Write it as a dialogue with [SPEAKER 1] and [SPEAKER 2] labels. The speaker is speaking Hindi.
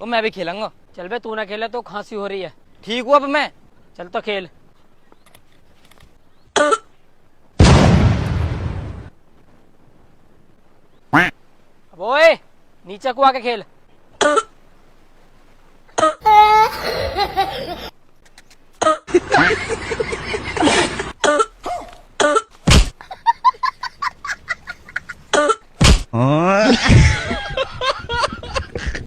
[SPEAKER 1] वो मैं भी खेलूंगा।
[SPEAKER 2] चल बे, तू ना खेले तो खांसी हो रही है।
[SPEAKER 1] ठीक हूँ अब मैं।
[SPEAKER 2] चल तो खेल। अब ओए, नीचे को आके खेल।